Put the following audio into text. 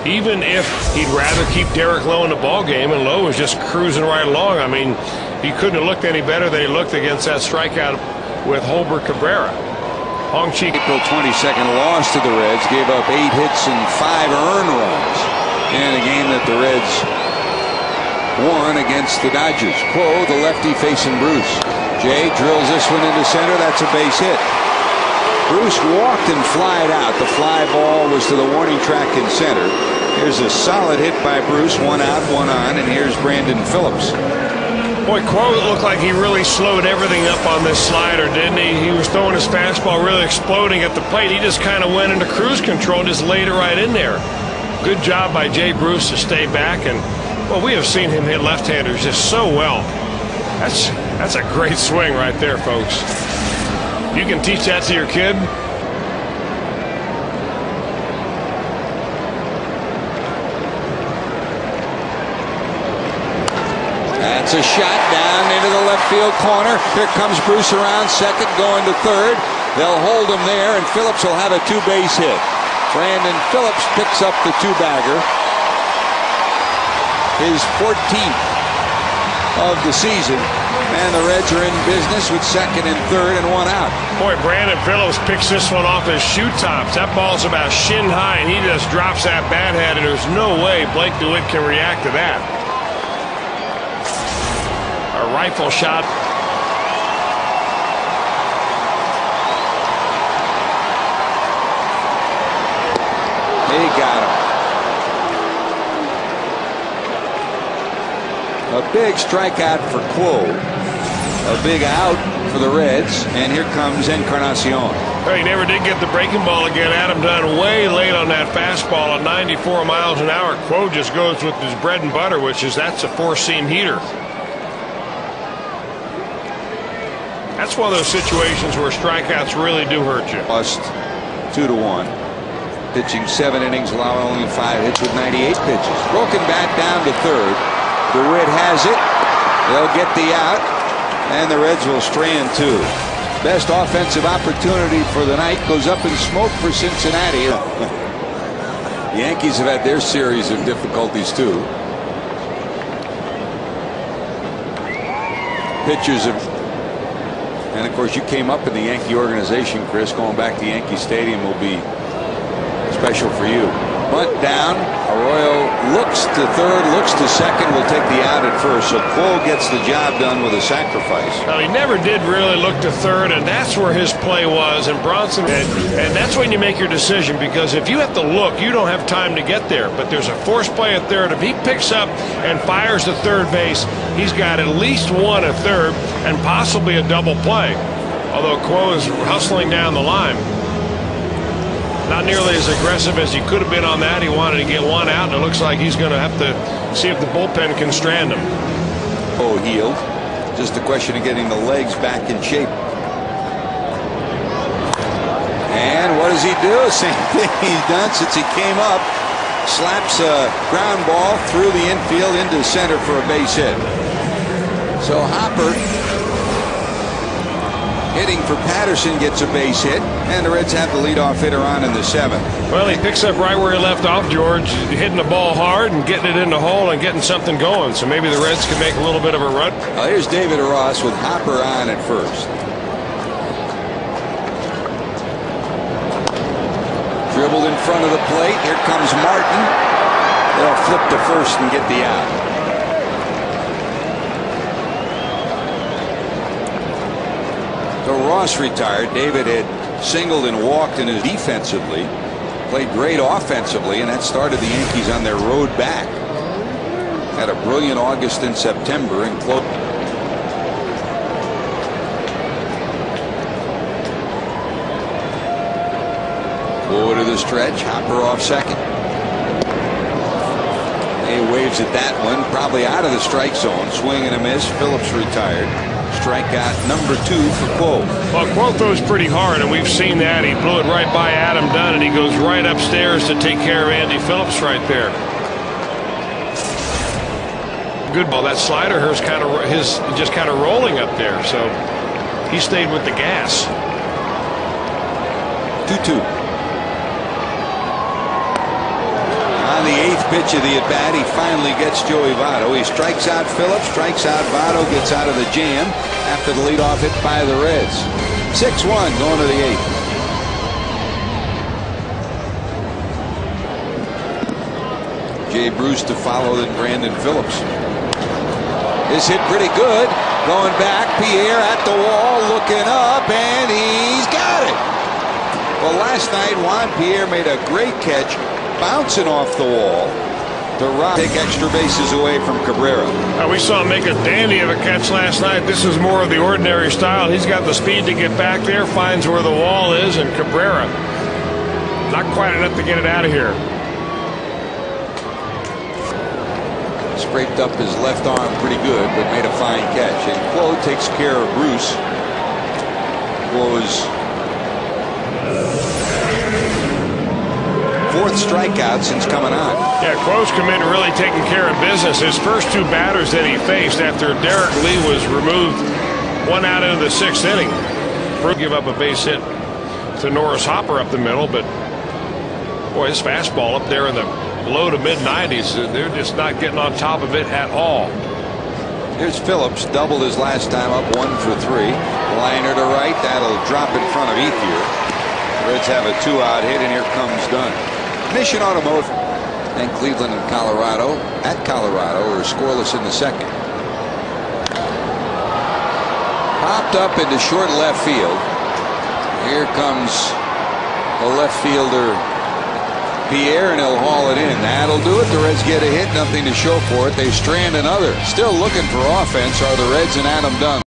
even if he'd rather keep Derek Lowe in the ball game, and Lowe was just cruising right along. I mean, he couldn't have looked any better than he looked against that strikeout with Holbert Cabrera. Hong-Chi. April 22nd loss to the Reds, gave up 8 hits and 5 earned runs in a game that the Reds won against the Dodgers. Quo, the lefty, facing Bruce. Jay drills this one into center. That's a base hit. Bruce walked and flied out. The fly ball was to the warning track in center. Here's a solid hit by Bruce. 1 out, 1 on, and here's Brandon Phillips. Boy, Quo looked like he really slowed everything up on this slider, didn't he? He was throwing his fastball really exploding at the plate. He just kind of went into cruise control and just laid it right in there. Good job by Jay Bruce to stay back. And, well, we have seen him hit left-handers just so well. That's a great swing right there, folks. You can teach that to your kid. That's a shot down into the left field corner. Here comes Bruce around second, going to third. They'll hold him there, and Phillips will have a 2-base hit. Brandon Phillips picks up the 2-bagger. His 14th of the season. And the Reds are in business with second and third and 1 out. Boy, Brandon Phillips picks this one off his shoe tops. That ball's about shin high, and he just drops that bat head, and there's no way Blake DeWitt can react to that. A rifle shot. He got him. A big strikeout for Quo. A big out for the Reds, and here comes Encarnacion. Well, he never did get the breaking ball again. Adam Dunn way late on that fastball at 94 miles an hour. Quo just goes with his bread and butter, which is that's a 4-seam heater. That's one of those situations where strikeouts really do hurt you. Lost 2-1. Pitching 7 innings, allowing only 5 hits with 98 pitches. Broken bat down to third. DeWitt has it. They'll get the out, and the Reds will strand 2. Best offensive opportunity for the night goes up in smoke for Cincinnati. The Yankees have had their series of difficulties too. Pitchers have, and of course you came up in the Yankee organization, Chris. Going back to Yankee Stadium will be special for you. Bunt down. Arroyo looks to third, looks to second, will take the out at first. So Quo gets the job done with a sacrifice. Well, he never did really look to third, and that's where his play was. And Bronson, and that's when you make your decision, because if you have to look, you don't have time to get there. But there's a forced play at third. If he picks up and fires to third base, he's got at least 1 at third and possibly a double play. Although Quo is hustling down the line. Not nearly as aggressive as he could have been on that. He wanted to get 1 out, and it looks like he's going to have to see if the bullpen can strand him. Oh, healed. Just a question of getting the legs back in shape. And what does he do? Same thing he's done since he came up. Slaps a ground ball through the infield into center for a base hit. So Hopper, hitting for Patterson, gets a base hit, and the Reds have the leadoff hitter on in the 7th. Well, he picks up right where he left off, George, hitting the ball hard and getting it in the hole and getting something going. So maybe the Reds can make a little bit of a run. Well, here's David Ross with Hopper on at first. Dribbled in front of the plate. Here comes Martin. They'll flip to first and get the out. So Ross retired. David had singled and walked in his defensively. Played great offensively, and that started the Yankees on their road back. Had a brilliant August and September and close. Over to the stretch. Hopper off second. He waves at that one. Probably out of the strike zone. Swing and a miss. Phillips retired. Strikeout number 2 for Quo. Well, Quo throws pretty hard, and we've seen that. He blew it right by Adam Dunn, and he goes right upstairs to take care of Andy Phillips right there. Good ball. That slider is just kind of rolling up there, so he stayed with the gas. 2-2. On the pitch of the at-bat. He finally gets Joey Votto. He strikes out Phillips, strikes out Votto, gets out of the jam after the leadoff hit by the Reds. 6-1 going to the 8th. Jay Bruce to follow, then Brandon Phillips. This hit pretty good. Going back, Pierre at the wall, looking up, and he's got it. Well, last night Juan Pierre made a great catch, bouncing off the wall to take extra bases away from Cabrera. We saw him make a dandy of a catch last night. This is more of the ordinary style. He's got the speed to get back there, finds where the wall is, and Cabrera not quite enough to get it out of here. Scraped up his left arm pretty good, but made a fine catch. And Quo takes care of Bruce. Quo's 4th strikeout since coming on. Yeah, Quo's come in really taking care of business. His first 2 batters that he faced after Derek Lee was removed 1 out into the 6th inning. Bruce give up a base hit to Norris Hopper up the middle, but boy, his fastball up there in the low to mid-90s. They're just not getting on top of it at all. Here's Phillips, doubled his last time up, 1 for 3. Liner to right, that'll drop in front of Ethier. Reds have a 2-out hit, and here comes Dunn. Mission Automotive and Cleveland and Colorado at Colorado are scoreless in the 2nd. Popped up into short left field. Here comes the left fielder Pierre, and he'll haul it in. That'll do it. The Reds get a hit, nothing to show for it. They strand another. Still looking for offense are the Reds and Adam Dunn.